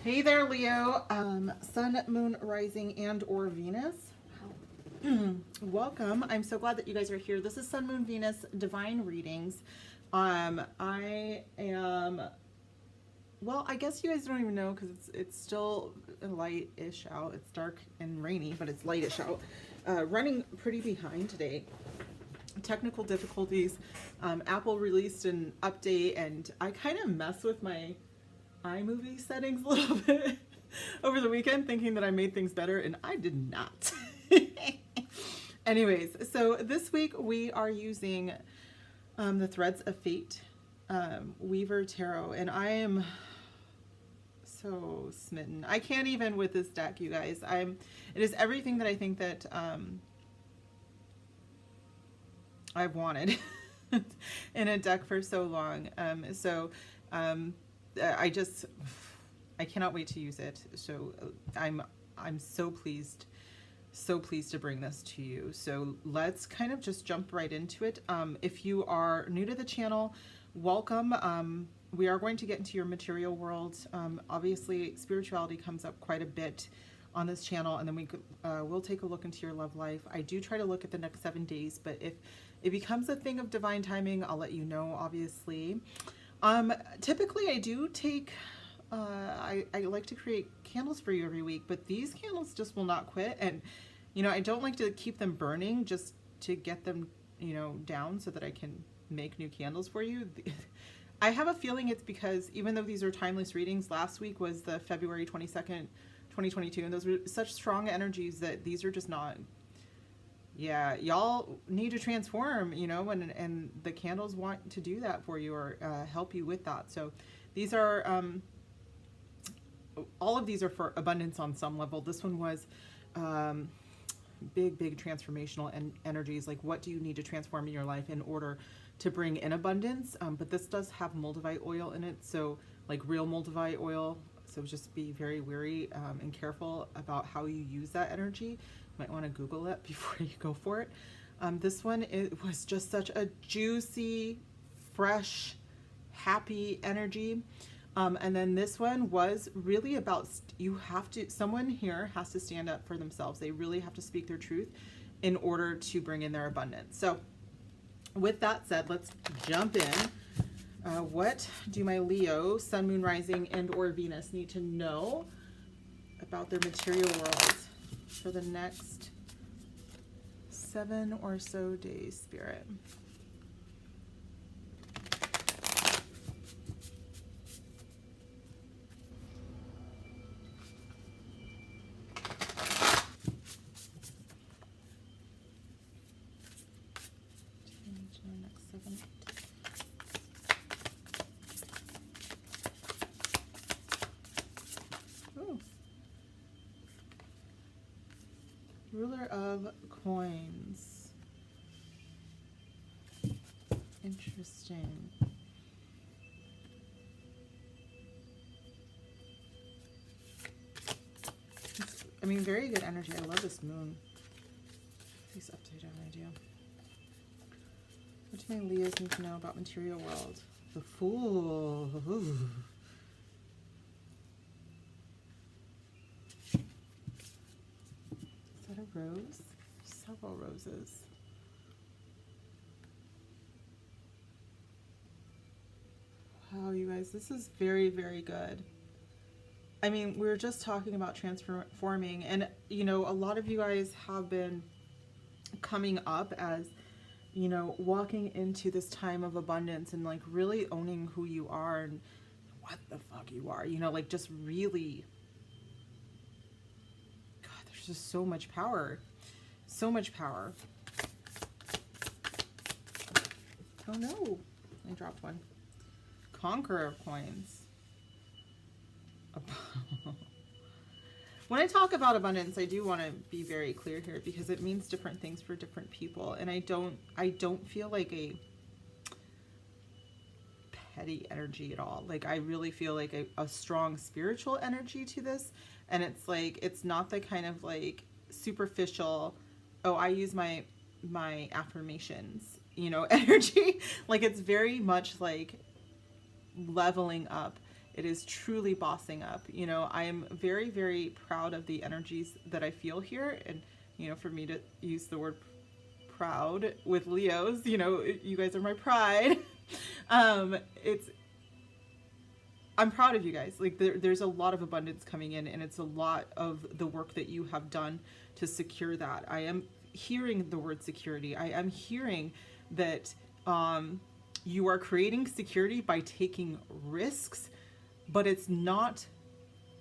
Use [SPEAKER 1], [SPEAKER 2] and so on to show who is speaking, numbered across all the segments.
[SPEAKER 1] Hey there, Leo. Sun, Moon, Rising, and or Venus. Welcome. I'm so glad that you guys are here. This is Sun, Moon, Venus Divine Readings. I am, well, I guess you guys don't even know because it's still light-ish out. It's dark and rainy, but it's light-ish out. Running pretty behind today. Technical difficulties. Apple released an update, and I kind of mess with my iMovie settings a little bit over the weekend, thinking that I made things better, and I did not. Anyways, so this week we are using the Threads of Fate Weaver Tarot, and I am so smitten. I can't even with this deck, you guys. It is everything that I think that I've wanted in a deck for so long. I cannot wait to use it. So I'm so pleased to bring this to you. So let's kind of just jump right into it. If you are new to the channel, welcome. We are going to get into your material world. Obviously, spirituality comes up quite a bit on this channel, and then we'll take a look into your love life. I do try to look at the next 7 days, but if it becomes a thing of divine timing, I'll let you know, obviously. Typically I do take, I like to create candles for you every week, but these candles just will not quit. And, you know, I don't like to keep them burning just to get them, you know, down so that I can make new candles for you. I have a feeling it's because even though these are timeless readings, last week was the February 22nd, 2022, and those were such strong energies that these are just not. Yeah, y'all need to transform, you know, and the candles want to do that for you, or help you with that. So these are, all of these are for abundance on some level. This one was big transformational energies. Like, what do you need to transform in your life in order to bring in abundance? But this does have moldavite oil in it, so like real moldavite oil. So just be very wary and careful about how you use that energy. Might want to Google it before you go for it. This one, it was just such a juicy, fresh, happy energy. And then this one was really about, someone here has to stand up for themselves. They really have to speak their truth in order to bring in their abundance. So with that said, let's jump in. What do my Leo, Sun, Moon, Rising, and or Venus need to know about their material world for the next 7 or so days, Spirit? Ruler of Coins. Interesting. I mean, very good energy. I love this moon. Please update our idea. What do my Leos need to know about material world? The Fool. Ooh. A rose? Several roses. Wow, you guys, this is very good. I mean, we were just talking about transforming, and you know, a lot of you guys have been coming up as, you know, walking into this time of abundance and like really owning who you are and what the fuck you are, you know, like just really, just so much power. Oh no, I dropped one. Conqueror of Coins. When I talk about abundance, I do want to be very clear here because it means different things for different people, and I don't feel like a petty energy at all. Like, I really feel like a strong spiritual energy to this, and it's like, it's not the kind of like superficial, oh, I use my my affirmations, you know, energy. Like it's very much like leveling up. It is truly bossing up. You know, I am very, very proud of the energies that I feel here. And, you know, for me to use the word proud with Leos, you know, you guys are my pride. It's, I'm proud of you guys. Like there's a lot of abundance coming in, and it's a lot of the work that you have done to secure that. I am hearing the word security. I am hearing that you are creating security by taking risks, but it's not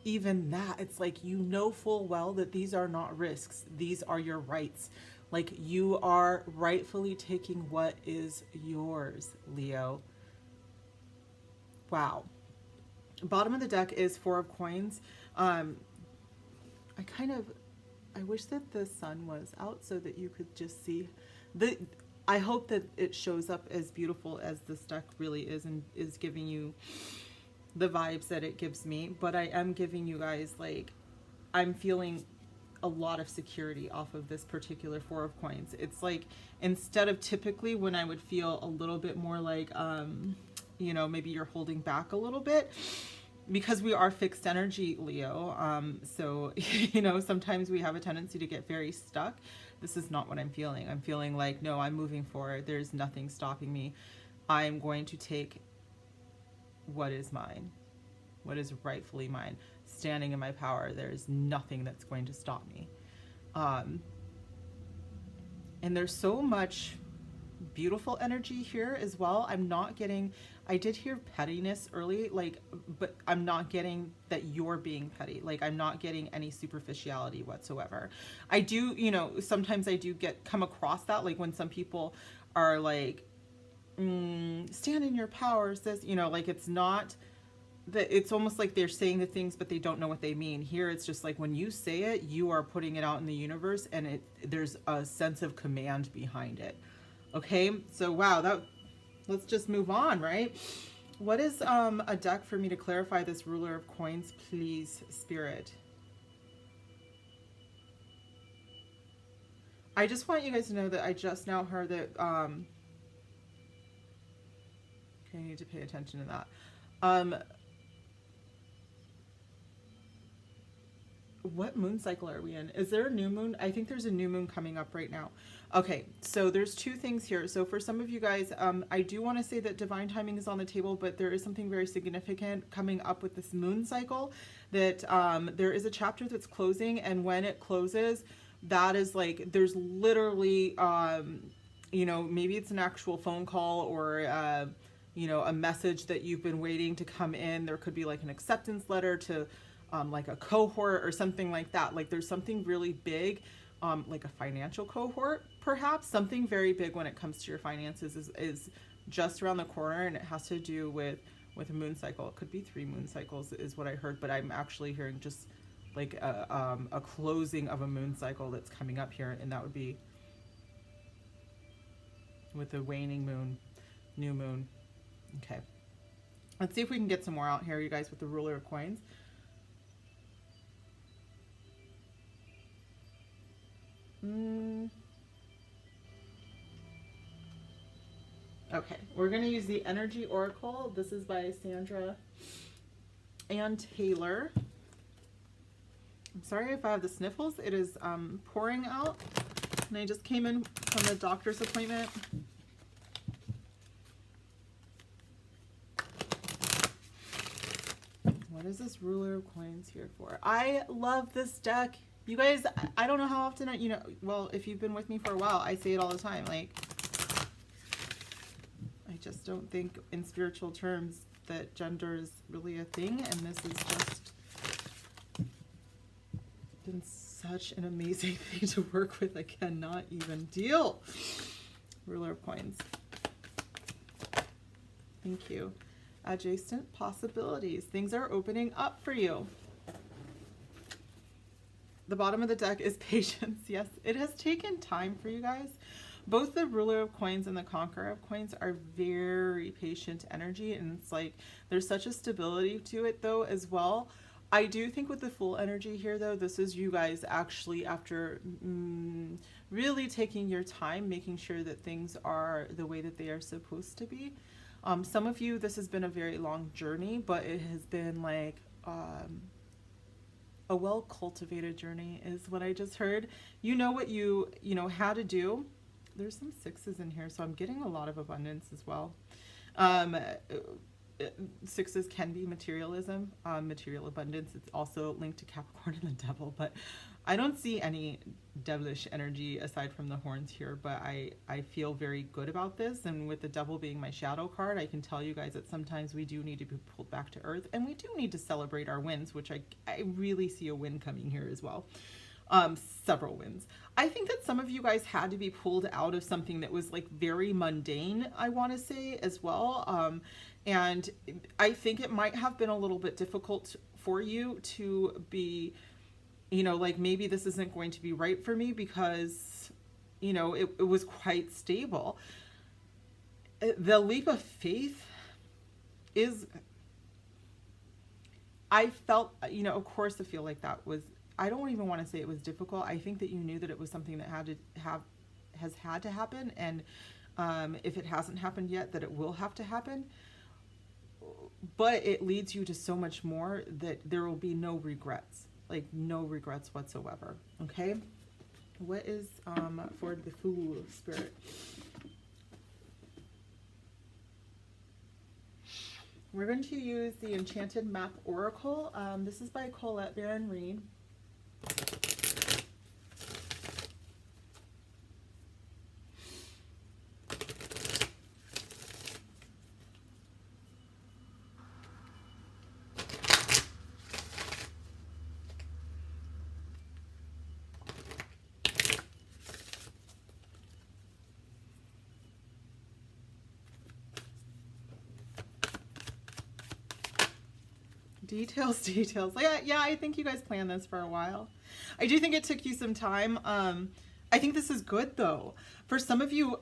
[SPEAKER 1] even that. It's like, you know full well that these are not risks. These are your rights. Like you are rightfully taking what is yours, Leo. Wow. Bottom of the deck is Four of Coins. I wish that the sun was out so that you could just see I hope that it shows up as beautiful as this deck really is, and is giving you the vibes that it gives me. But I am giving you guys, like, I'm feeling a lot of security off of this particular Four of Coins. It's like, instead of typically when I would feel a little bit more like, you know, maybe you're holding back a little bit, because we are fixed energy, Leo. So, you know, sometimes we have a tendency to get very stuck. This is not what I'm feeling. I'm feeling like, no, I'm moving forward. There's nothing stopping me. I'm going to take what is mine, what is rightfully mine, standing in my power. There's nothing that's going to stop me. And there's so much beautiful energy here as well. I'm not getting, I did hear pettiness early, like, but I'm not getting that you're being petty. Like, I'm not getting any superficiality whatsoever. I do, you know, sometimes I do come across that, like when some people are like, stand in your power, says, you know, like, it's not that, it's almost like they're saying the things, but they don't know what they mean. Here, it's just like, when you say it, you are putting it out in the universe, and there's a sense of command behind it. Okay, so wow, let's just move on, right? What is a deck for me to clarify this Ruler of Coins, please, Spirit? I just want you guys to know that I just now heard that, okay, I need to pay attention to that. What moon cycle are we in? Is there a new moon? I think there's a new moon coming up right now. Okay, so there's two things here. So for some of you guys, I do want to say that divine timing is on the table, but there is something very significant coming up with this moon cycle, that there is a chapter that's closing, and when it closes, that is like, there's literally, you know, maybe it's an actual phone call, or, you know, a message that you've been waiting to come in. There could be like an acceptance letter to like a cohort or something like that. Like there's something really big, like a financial cohort, perhaps. Something very big when it comes to your finances is just around the corner, and it has to do with a moon cycle. It could be 3 moon cycles is what I heard, but I'm actually hearing just like a closing of a moon cycle that's coming up here, and that would be with the waning moon, new moon. Okay, let's see if we can get some more out here, you guys, with the Ruler of Coins. Okay, we're going to use the Energy Oracle. This is by Sandra and Taylor. I'm sorry if I have the sniffles. It is pouring out, and I just came in from the doctor's appointment. What is this Ruler of Coins here for? I love this deck. You guys, I don't know how often, you know, well, if you've been with me for a while, I say it all the time. Like, I just don't think in spiritual terms that gender is really a thing. And this is just been such an amazing thing to work with. I cannot even deal. Ruler of Coins. Thank you. Adjacent possibilities. Things are opening up for you. The bottom of the deck is patience. Yes, it has taken time for you guys. Both the Ruler of Coins and the Conqueror of Coins are very patient energy, and it's like there's such a stability to it though as well. I do think with the Fool energy here though, this is you guys actually after really taking your time, making sure that things are the way that they are supposed to be. Some of you, this has been a very long journey, but it has been like a well-cultivated journey is what I just heard. You know what you know how to do. There's some sixes in here, so I'm getting a lot of abundance as well. Sixes can be materialism, material abundance. It's also linked to Capricorn and the devil, but I don't see any devilish energy aside from the horns here, but I feel very good about this. And with the devil being my shadow card, I can tell you guys that sometimes we do need to be pulled back to earth, and we do need to celebrate our wins, which I really see a win coming here as well. Several wins. I think that some of you guys had to be pulled out of something that was like very mundane, I want to say as well. And I think it might have been a little bit difficult for you to be, you know, like maybe this isn't going to be right for me because, you know, it was quite stable. The leap of faith is, I felt, you know, of course I feel like that was, I don't even want to say it was difficult. I think that you knew that it was something that has had to happen. And if it hasn't happened yet, that it will have to happen. But it leads you to so much more that there will be no regrets, like no regrets whatsoever. Okay. What is for the Fool spirit? We're going to use the Enchanted Map Oracle. This is by Colette Baron Reed. Details. Yeah, I think you guys planned this for a while. I do think it took you some time. I think this is good though. For some of you,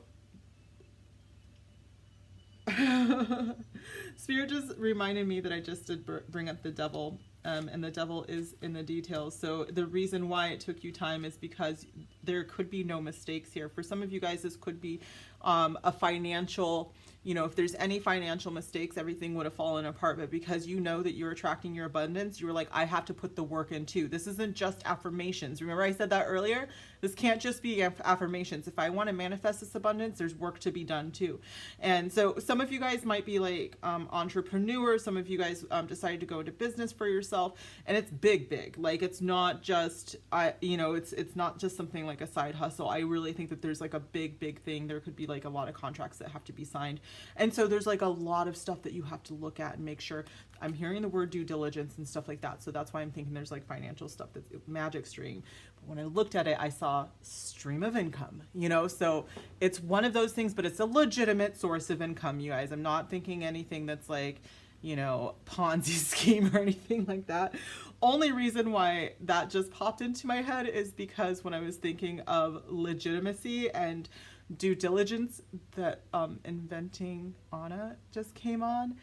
[SPEAKER 1] Spirit just reminded me that I just did bring up the devil, and the devil is in the details. So the reason why it took you time is because there could be no mistakes here. For some of you guys, this could be a financial, you know, if there's any financial mistakes, everything would have fallen apart. But because you know that you're attracting your abundance, you were like, I have to put the work in too. This isn't just affirmations. Remember I said that earlier? This can't just be affirmations. If I want to manifest this abundance, there's work to be done too. And so some of you guys might be like entrepreneurs. Some of you guys decided to go into business for yourself, and it's big. Like it's not just, you know, it's not just something like a side hustle. I really think that there's like a big thing. There could be like a lot of contracts that have to be signed. And so there's like a lot of stuff that you have to look at and make sure. I'm hearing the word due diligence and stuff like that. So that's why I'm thinking there's like financial stuff, that's magic stream. But when I looked at it, I saw stream of income, you know, so it's one of those things, but it's a legitimate source of income, you guys. I'm not thinking anything that's like, you know, Ponzi scheme or anything like that. Only reason why that just popped into my head is because when I was thinking of legitimacy and due diligence, that Inventing Anna just came on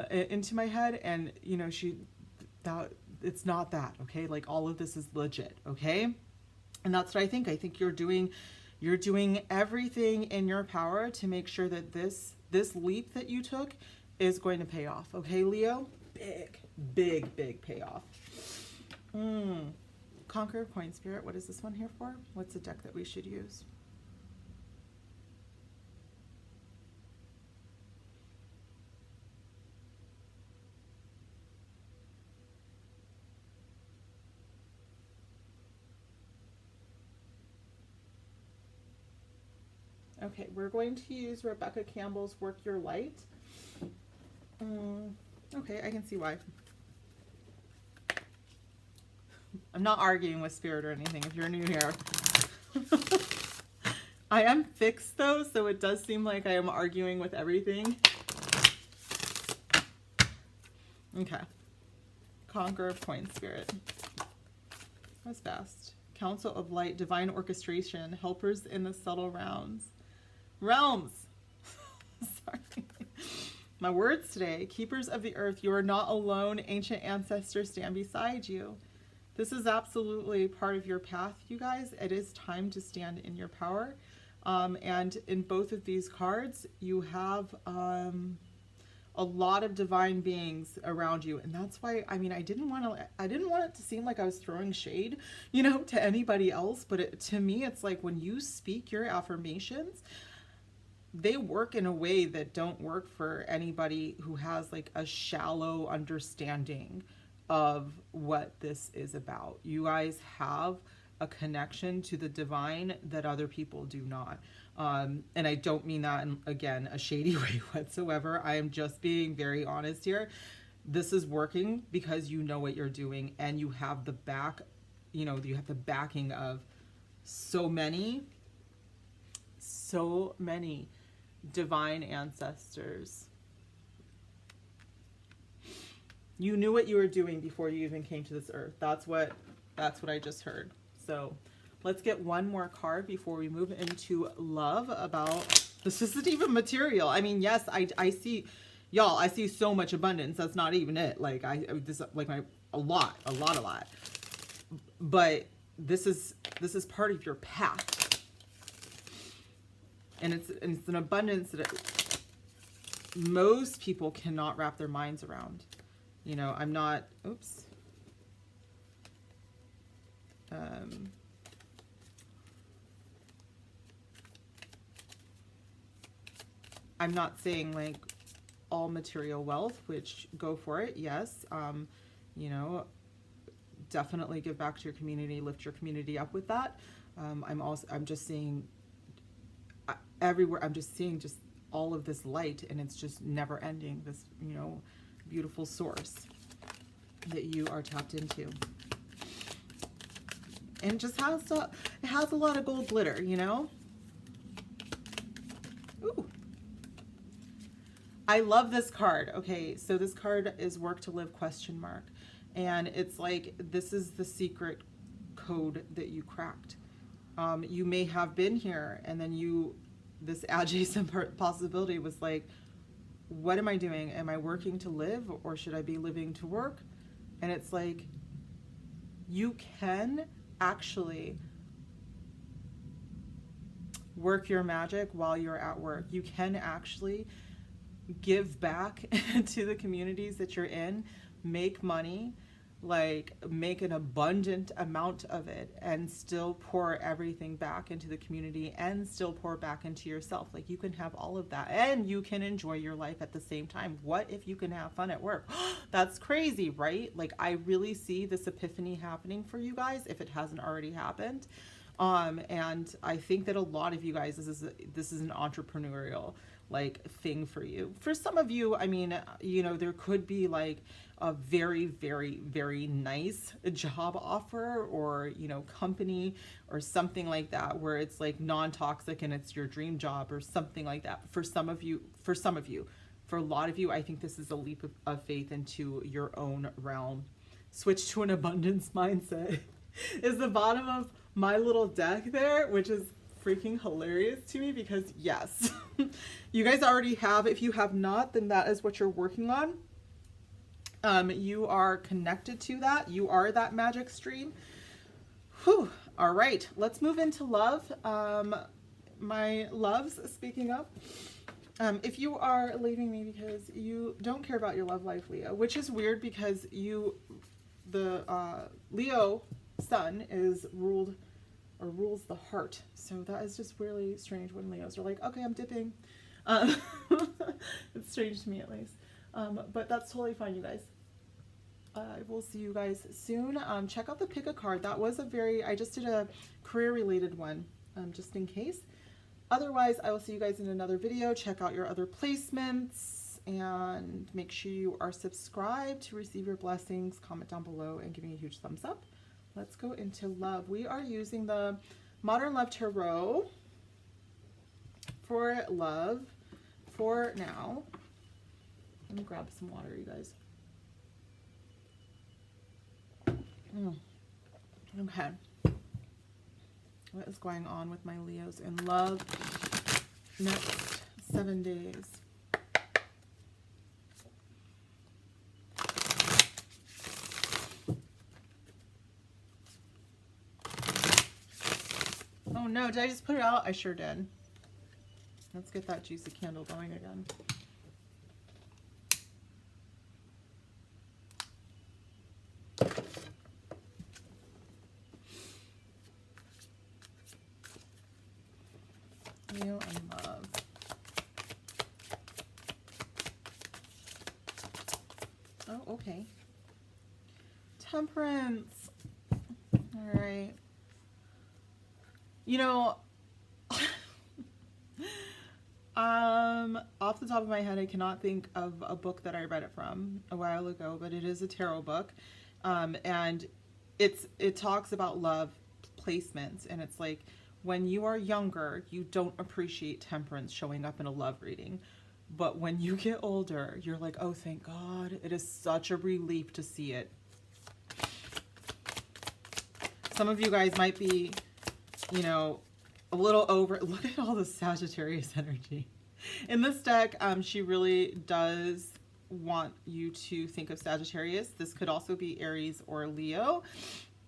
[SPEAKER 1] into my head, and you know, it's not that, okay? Like all of this is legit, okay? And that's what I think. I think you're doing everything in your power to make sure that this leap that you took is going to pay off, okay, Leo? Big payoff. Conqueror of Coin Spirit, what is this one here for? What's the deck that we should use? Okay, we're going to use Rebecca Campbell's Work Your Light. Okay, I can see why. I'm not arguing with Spirit or anything if you're new here. I am fixed though, so it does seem like I am arguing with everything. Okay. Conqueror of Coin Spirit. That was fast. Council of Light, Divine Orchestration, Helpers in the Subtle Realms. Sorry. My words today. Keepers of the Earth, you are not alone. Ancient ancestors stand beside you. This is absolutely part of your path, you guys. It is time to stand in your power. And in both of these cards, you have a lot of divine beings around you, and that's why, I mean, I didn't want it to seem like I was throwing shade, you know, to anybody else, but to me, it's like when you speak your affirmations, they work in a way that don't work for anybody who has like a shallow understanding of what this is about. You guys have a connection to the divine that other people do not. And I don't mean that in, again, a shady way whatsoever. I am just being very honest here. This is working because you know what you're doing, and you have the you have the backing of so many divine ancestors. You knew what you were doing before you even came to this earth. That's what I just heard. So let's get one more card before we move into love. About this isn't even material. I mean, yes, I see, y'all, I see so much abundance. That's not even it. Like a lot. But this is part of your path, and it's an abundance that most people cannot wrap their minds around. You know, I'm not. Oops. I'm not saying like all material wealth, which go for it. Yes. You know, definitely give back to your community, lift your community up with that. I'm just seeing everywhere. I'm just seeing just all of this light, and it's just never ending. This, you know, beautiful source that you are tapped into. And it just has a lot of gold glitter, you know? Ooh. I love this card. Okay, so this card is work to live ? And it's like, this is the secret code that you cracked. You may have been here, and then this adjacent possibility was like, what am I doing? Am I working to live, or should I be living to work? And it's like, you can actually work your magic while you're at work. You can actually give back to the communities that you're in, make money, like make an abundant amount of it, and still pour everything back into the community, and still pour back into yourself. Like, you can have all of that, and you can enjoy your life at the same time. What if you can have fun at work? That's crazy, right? Like, I really see this epiphany happening for you guys, if it hasn't already happened. And I think that a lot of you guys, this is an entrepreneurial like thing for you. For some of you, I mean, you know, there could be like a very, very, very nice job offer, or, you know, company or something like that, where it's like non-toxic and it's your dream job or something like that. For some of you, for a lot of you, I think this is a leap of faith into your own realm. Switch to an abundance mindset is the bottom of my little deck there, which is freaking hilarious to me, because yes, you guys already have. If you have not, then that is what you're working on. You are connected to that. You are that magic stream. Whew. All right, let's move into love. My loves, speaking of, if you are leaving me because you don't care about your love life, Leo, which is weird, because the Leo sun rules the heart. So that is just really strange when Leos are like, okay, I'm dipping. It's strange to me, at least. But that's totally fine, you guys. I will see you guys soon. Check out the pick a card. That was I just did a career related one, just in case. Otherwise, I will see you guys in another video. Check out your other placements, and make sure you are subscribed to receive your blessings. Comment down below and give me a huge thumbs up. Let's go into love. We are using the Modern Love Tarot for love for now. Let me grab some water, you guys. Okay. What is going on with my Leos in love next 7 days? no, did I just put it out? I sure did. Let's get that juicy candle going again. You and love. Oh, okay. Temperance. All right. You know, off the top of my head, I cannot think of a book that I read it from a while ago, but it is a tarot book. And it talks about love placements, and it's like, when you are younger, you don't appreciate temperance showing up in a love reading. But when you get older, you're like, oh, thank God. It is such a relief to see it. Some of you guys might be, you know, a little over. Look at all the Sagittarius energy. In this deck, she really does want you to think of Sagittarius. This could also be Aries or Leo.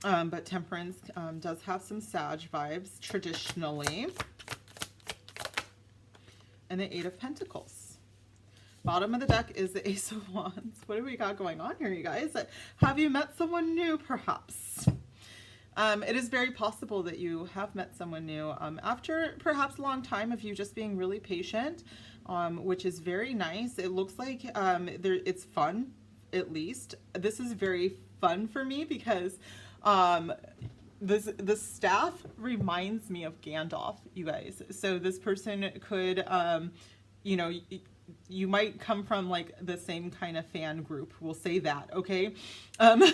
[SPEAKER 1] But Temperance does have some Sag vibes traditionally. And the Eight of Pentacles. Bottom of the deck is the Ace of Wands. What do we got going on here, you guys? Have you met someone new, perhaps? It is very possible that you have met someone new after perhaps a long time of you just being really patient, which is very nice. It looks like it's fun, at least. This is very fun for me because the staff reminds me of Gandalf, you guys. So this person could, you know, you might come from like the same kind of fan group. We'll say that, okay? I'm a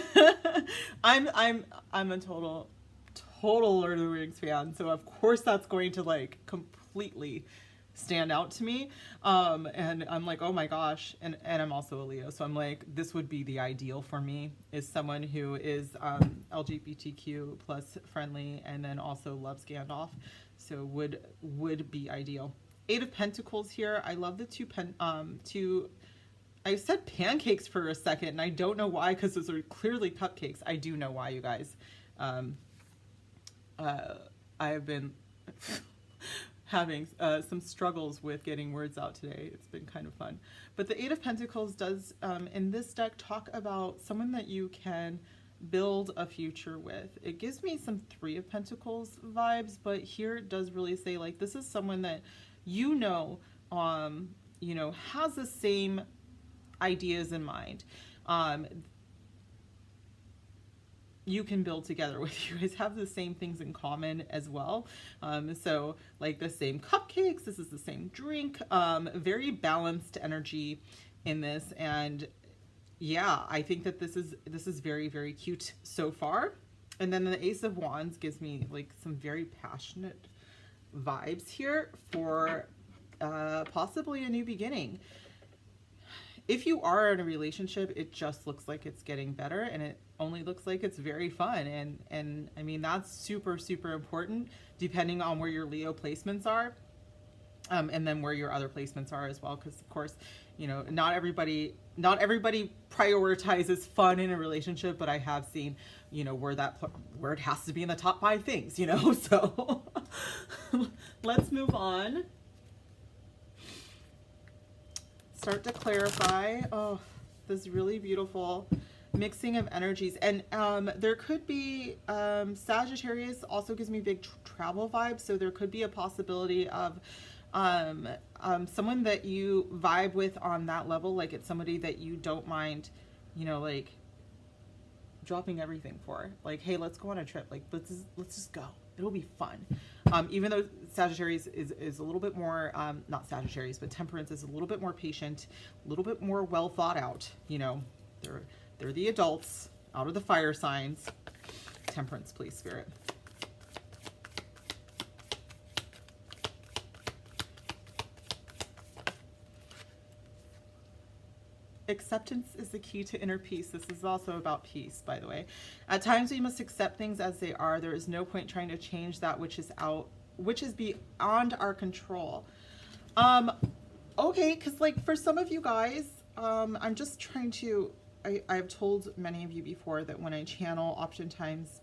[SPEAKER 1] total Lord of the Rings fan, so of course that's going to like completely stand out to me. And I'm like, oh my gosh, and I'm also a Leo, so I'm like, this would be the ideal for me, is someone who is LGBTQ plus friendly and then also loves Gandalf. So would be ideal. Eight of Pentacles here. I love the two I said pancakes for a second, and I don't know why, because those are clearly cupcakes. I do know why, you guys. I have been having some struggles with getting words out today. It's been kind of fun. But the Eight of Pentacles does, in this deck, talk about someone that you can build a future with. It gives me some Three of Pentacles vibes, but here it does really say, like, this is someone that you know, has the same ideas in mind. You can build together with. You guys have the same things in common as well. So like the same cupcakes, this is the same drink, very balanced energy in this. And yeah, I think that this is very, very cute so far. And then the Ace of Wands gives me like some very passionate vibes here for possibly a new beginning. If you are in a relationship, it just looks like it's getting better, and it only looks like it's very fun. And I mean, that's super, super important depending on where your Leo placements are. And then where your other placements are as well. Because of course, you know, not everybody prioritizes fun in a relationship, but I have seen, you know, where it has to be in the top 5 things, you know, so let's move on. Start to clarify. Oh, this really beautiful mixing of energies. And there could be, Sagittarius also gives me big travel vibes. So there could be a possibility of someone that you vibe with on that level. Like it's somebody that you don't mind, you know, like dropping everything for. Like, hey, let's go on a trip. Like, let's just go. It'll be fun. Even though Sagittarius is a little bit more, not Sagittarius, but Temperance is a little bit more patient, a little bit more well thought out. You know, they're the adults out of the fire signs. Temperance, please, Spirit. Acceptance is the key to inner peace. This is also about peace, by the way. At times we must accept things as they are. There is no point trying to change that which is beyond our control. Okay, because like for some of you guys, I'm just trying to, I've told many of you before that when I channel, oftentimes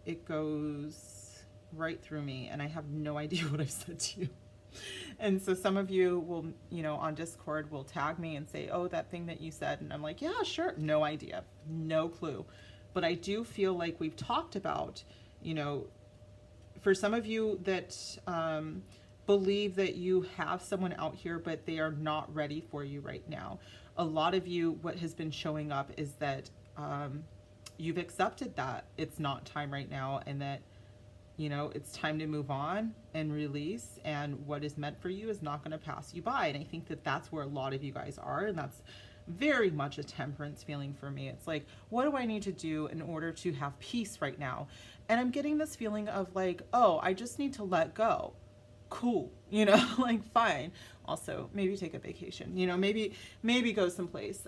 [SPEAKER 1] it goes right through me, and I have no idea what I've said to you. And so some of you will, you know, on Discord will tag me and say, oh, that thing that you said. And I'm like, yeah, sure. No idea. No clue. But I do feel like we've talked about, you know, for some of you that believe that you have someone out here, but they are not ready for you right now. A lot of you, what has been showing up is that you've accepted that it's not time right now, and that, you know, it's time to move on and release, and what is meant for you is not going to pass you by. And I think that that's where a lot of you guys are, and that's very much a temperance feeling for me. It's like, what do I need to do in order to have peace right now? And I'm getting this feeling of like, oh, I just need to let go. Cool, you know, like fine. Also, maybe take a vacation, you know, maybe go someplace.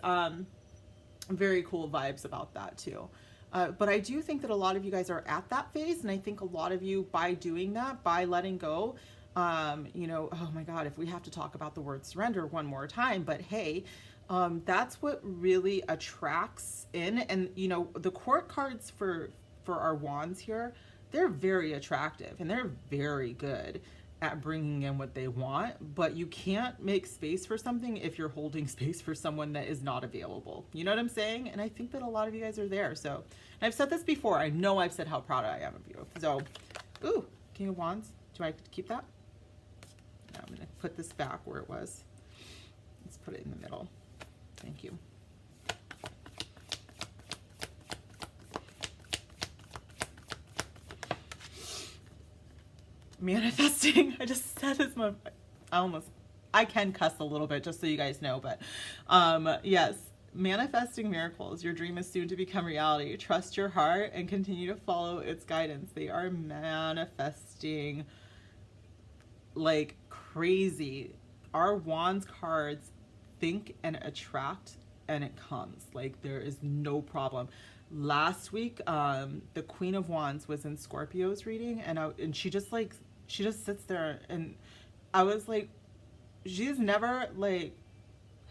[SPEAKER 1] Very cool vibes about that too. But I do think that a lot of you guys are at that phase, and I think a lot of you, by doing that, by letting go, you know, oh my God, if we have to talk about the word surrender one more time, but hey, that's what really attracts in. And you know, the court cards for our wands here, they're very attractive and they're very good at bringing in what they want, but you can't make space for something if you're holding space for someone that is not available. You know what I'm saying? And I think that a lot of you guys are there. So, and I've said this before. I know I've said how proud I am of you. So, ooh, King of Wands. Do I keep that? No, I'm gonna put this back where it was. Let's put it in the middle. Thank you. Manifesting. I just said this. I can cuss a little bit, just so you guys know, but yes, manifesting miracles. Your dream is soon to become reality. Trust your heart and continue to follow its guidance. They are manifesting like crazy. Our wands cards think and attract, and it comes. Like, there is no problem. Last week, the Queen of Wands was in Scorpio's reading, and she just sits there, and I was like, she's never like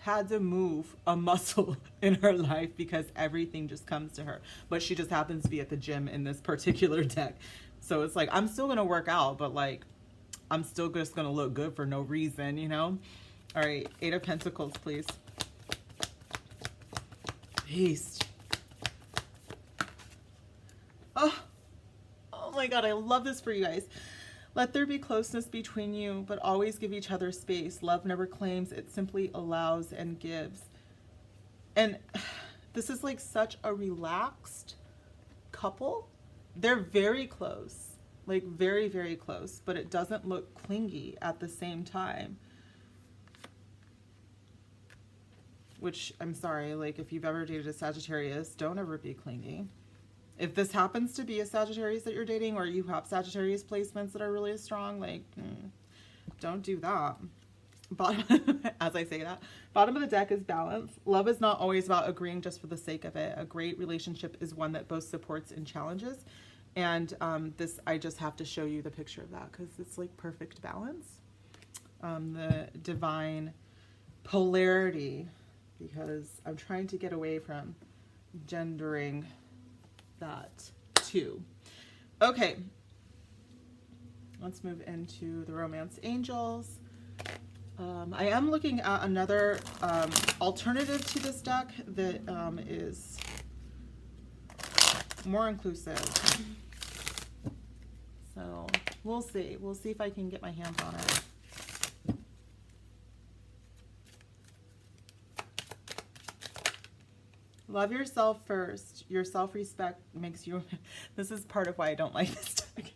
[SPEAKER 1] had to move a muscle in her life because everything just comes to her. But she just happens to be at the gym in this particular deck. So it's like, I'm still going to work out, but like, I'm still just going to look good for no reason, you know? All right, 8 of Pentacles, please. Peace. Oh my God, I love this for you guys. Let there be closeness between you, but always give each other space. Love never claims, it simply allows and gives. And this is like such a relaxed couple. They're very close, like very, very close, but it doesn't look clingy at the same time. Which, I'm sorry, like if you've ever dated a Sagittarius, don't ever be clingy. If this happens to be a Sagittarius that you're dating, or you have Sagittarius placements that are really strong, like, don't do that. Bottom, as I say that, bottom of the deck is balance. Love is not always about agreeing just for the sake of it. A great relationship is one that both supports and challenges. And this, I just have to show you the picture of that because it's like perfect balance. The divine polarity, because I'm trying to get away from gendering that too. Okay, let's move into the romance angels. I am looking at another alternative to this deck that is more inclusive. So we'll see. We'll see if I can get my hands on it. Love yourself first. Your self-respect makes you... This is part of why I don't like this deck.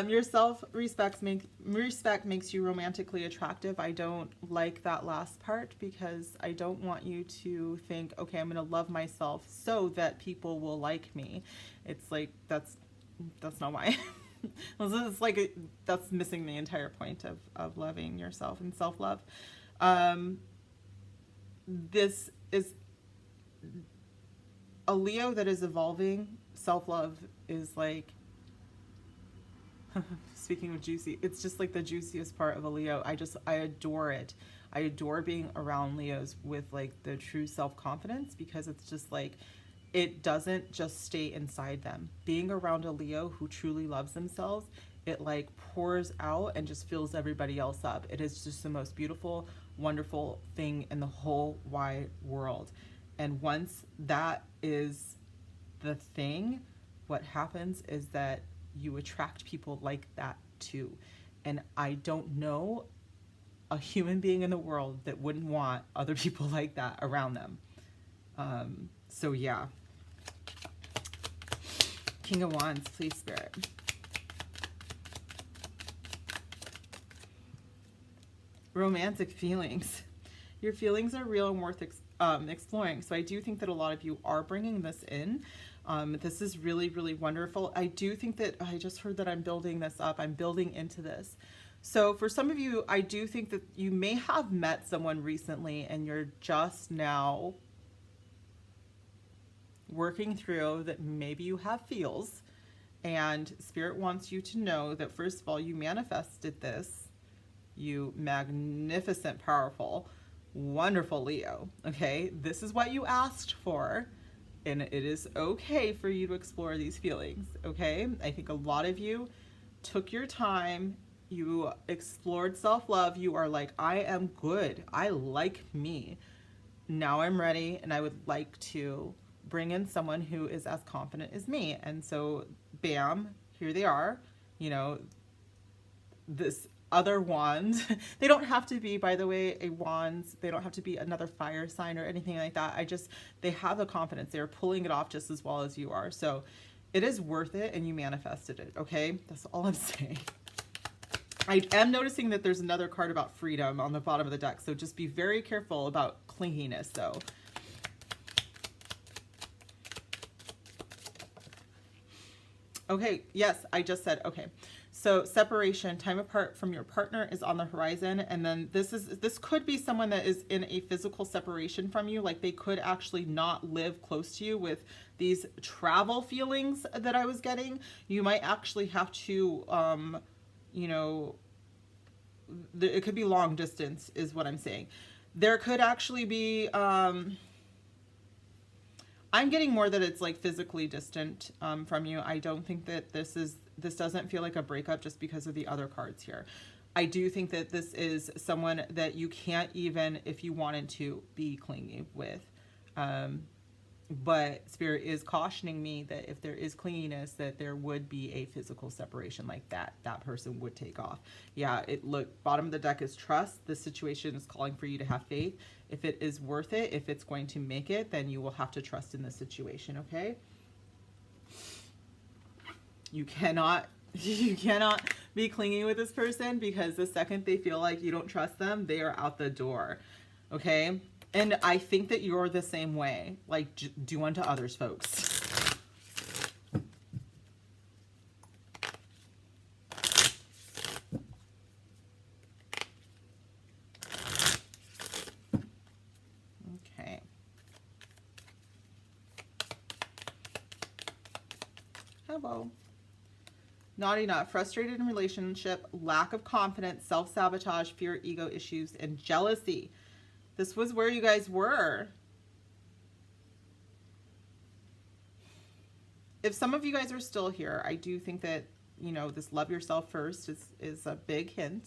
[SPEAKER 1] Your self-respect makes you romantically attractive. I don't like that last part because I don't want you to think, okay, I'm going to love myself so that people will like me. It's like, that's not why. It's like, that's missing the entire point of loving yourself and self-love. This is a Leo that is evolving. Self-love is like, speaking of juicy, it's just like the juiciest part of a Leo. I adore it. I adore being around Leos with like the true self-confidence, because it's just like, it doesn't just stay inside them. Being around a Leo who truly loves themselves, it like pours out and just fills everybody else up. It is just the most beautiful, wonderful thing in the whole wide world. And once that is the thing, what happens is that you attract people like that too. And I don't know a human being in the world that wouldn't want other people like that around them. So yeah. King of Wands, please, Spirit. Romantic feelings. Your feelings are real and worth exploring. So I do think that a lot of you are bringing this in. This is really, really wonderful. I do think that, I just heard that I'm building this up. I'm building into this. So for some of you, I do think that you may have met someone recently and you're just now working through that maybe you have feels, and Spirit wants you to know that first of all, you manifested this, you magnificent, powerful, wonderful Leo. Okay, this is what you asked for, and it is okay for you to explore these feelings. Okay, I think a lot of you took your time, you explored self-love, you are like, I am good, I like me, now I'm ready and I would like to bring in someone who is as confident as me. And so bam, here they are. You know, this other wand, they don't have to be, by the way, a wands, they don't have to be another fire sign or anything like that. They have the confidence, they're pulling it off just as well as you are. So it is worth it, and you manifested it. Okay, that's all I'm saying. I am noticing that there's another card about freedom on the bottom of the deck, so just be very careful about clinginess though. Okay, yes, I just said, okay. So separation, time apart from your partner is on the horizon. And then this could be someone that is in a physical separation from you. Like they could actually not live close to you with these travel feelings that I was getting. You might actually have to, you know, it could be long distance is what I'm saying. There could actually be, I'm getting more that it's like physically distant from you. I don't think that this doesn't feel like a breakup just because of the other cards here. I do think that this is someone that you can't even, if you wanted to, be clingy with. But Spirit is cautioning me that if there is clinginess, that there would be a physical separation like that. That person would take off. Yeah, look, bottom of the deck is trust. This situation is calling for you to have faith. If it is worth it, if it's going to make it, then you will have to trust in the situation, okay? You cannot be clingy with this person, because the second they feel like you don't trust them, they are out the door, okay? And I think that you're the same way. Like, do unto others, folks. Okay. Hello. Naughty nut, frustrated in relationship, lack of confidence, self-sabotage, fear, ego issues, and jealousy. This was where you guys were. If some of you guys are still here, I do think that, you know, this love yourself first is a big hint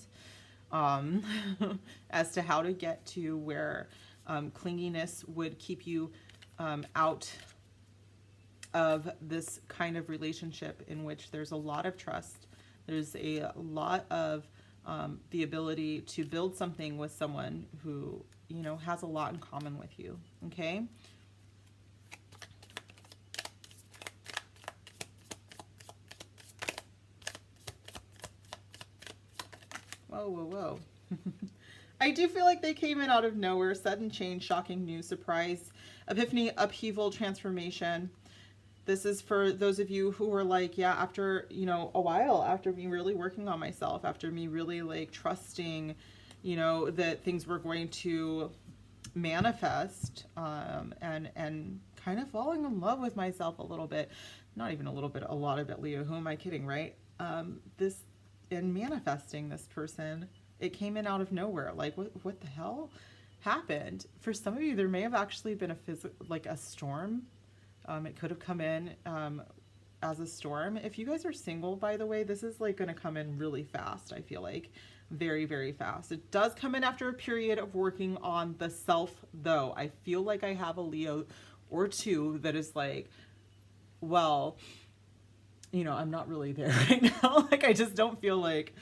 [SPEAKER 1] as to how to get to where clinginess would keep you out of this kind of relationship in which there's a lot of trust. There's a lot of the ability to build something with someone who, you know, has a lot in common with you, okay? Whoa, whoa, whoa. I do feel like they came in out of nowhere. Sudden change, shocking news, surprise, epiphany, upheaval, transformation. This is for those of you who were like, yeah, after, you know, a while, after me really working on myself, after me really like trusting, you know, that things were going to manifest, and kind of falling in love with myself a little bit, not even a little bit, a lot of it, Leo, who am I kidding, right? This, in manifesting this person, it came in out of nowhere. Like, what the hell happened? For some of you, there may have actually been a storm It could have come in as a storm. If you guys are single, by the way, this is like going to come in really fast. I feel like very, very fast. It does come in after a period of working on the self, though. I feel like I have a Leo or two that is like, well, you know, I'm not really there right now. Like, I just don't feel like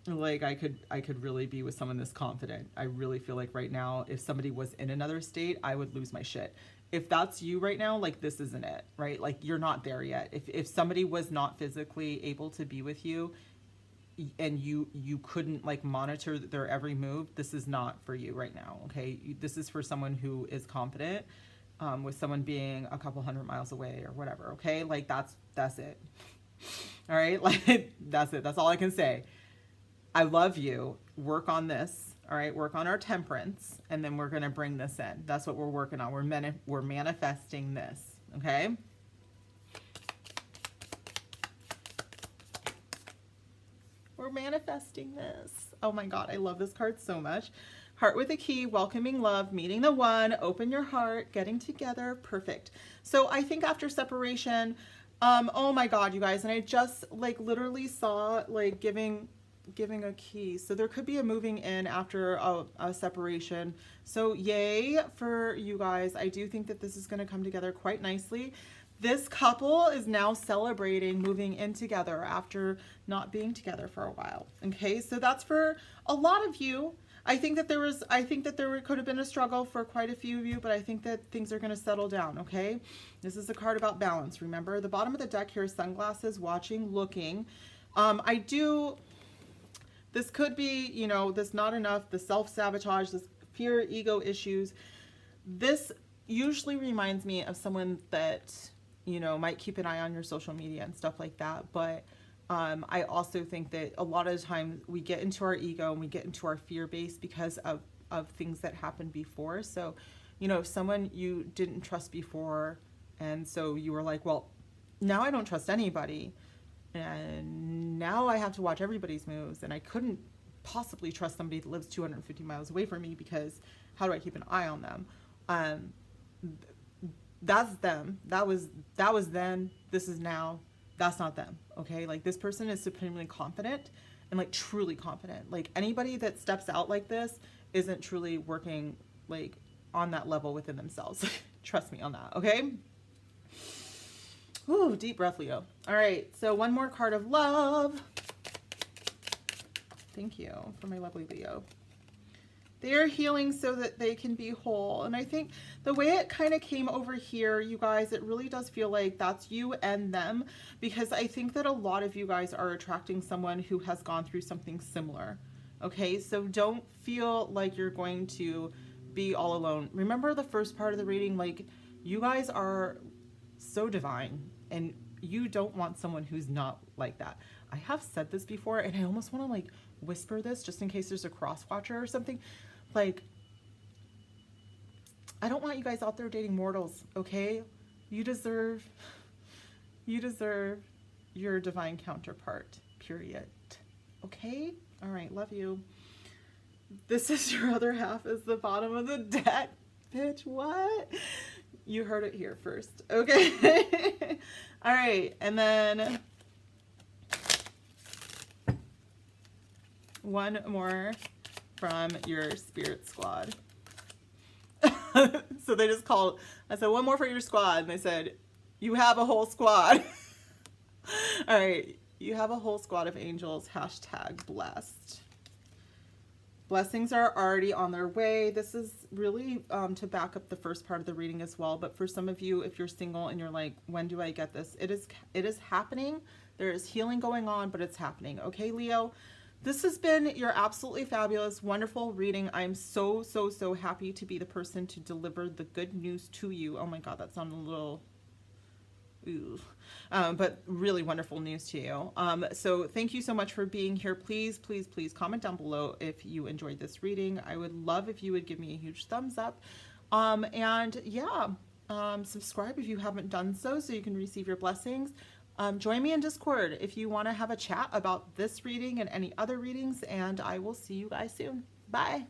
[SPEAKER 1] I could really be with someone this confident. I really feel like right now, if somebody was in another state, I would lose my shit. If that's you right now, like, this isn't it, right? Like, you're not there yet. If somebody was not physically able to be with you and you couldn't like monitor their every move, this is not for you right now. Okay. This is for someone who is confident, with someone being a couple 100 miles away or whatever. Okay. Like, that's it. All right. Like, that's it. That's all I can say. I love you. Work on this. All right. Work on our temperance. And then we're going to bring this in. That's what we're working on. We're manifesting this. Okay. We're manifesting this. Oh my God. I love this card so much. Heart with a key, welcoming love, meeting the one, open your heart, getting together. Perfect. So I think after separation, oh my God, you guys. And I just like literally saw like giving a key. So there could be a moving in after a separation. So yay for you guys. I do think that this is going to come together quite nicely. This couple is now celebrating moving in together after not being together for a while. Okay, so that's for a lot of you. I think that there could have been a struggle for quite a few of you, but I think that things are going to settle down. Okay, this is a card about balance. Remember, the bottom of the deck here is sunglasses, watching, looking. This could be, you know, this not enough, the self-sabotage, this fear, ego issues. This usually reminds me of someone that, you know, might keep an eye on your social media and stuff like that. But I also think that a lot of the time we get into our ego and we get into our fear base because of things that happened before. So, you know, if someone you didn't trust before, and so you were like, well, now I don't trust anybody. And now I have to watch everybody's moves, and I couldn't possibly trust somebody that lives 250 miles away from me because how do I keep an eye on them? That's them. That was then. This is now. That's not them. Okay. Like, this person is supremely confident and like truly confident. Like, anybody that steps out like this isn't truly working like on that level within themselves. Trust me on that. Okay. Ooh, deep breath, Leo. All right, so one more card of love. Thank you for my lovely Leo. They are healing so that they can be whole. And I think the way it kind of came over here, you guys, it really does feel like that's you and them, because I think that a lot of you guys are attracting someone who has gone through something similar. Okay, so don't feel like you're going to be all alone. Remember the first part of the reading, like, you guys are so divine. And you don't want someone who's not like that. I have said this before, and I almost want to like whisper this just in case there's a cross watcher or something. Like, I don't want you guys out there dating mortals, okay? You deserve your divine counterpart, period. Okay? All right, love you. This is your other half, is the bottom of the deck. Bitch, what? You heard it here first. Okay. All right. And then one more from your spirit squad. So they just called. I said, one more for your squad. And they said, you have a whole squad. All right. You have a whole squad of angels. # blessed. Blessings are already on their way. This is really to back up the first part of the reading as well. But for some of you, if you're single and you're like, when do I get this? It is happening. There is healing going on, but it's happening. Okay, Leo? This has been your absolutely fabulous, wonderful reading. I'm so, so, so happy to be the person to deliver the good news to you. Oh my God, that sounded a little... Ooh. But really wonderful news to you. So thank you so much for being here. Please, please, please comment down below if you enjoyed this reading. I would love if you would give me a huge thumbs up. And yeah, subscribe if you haven't done so you can receive your blessings. Join me in Discord if you want to have a chat about this reading and any other readings, and I will see you guys soon. Bye.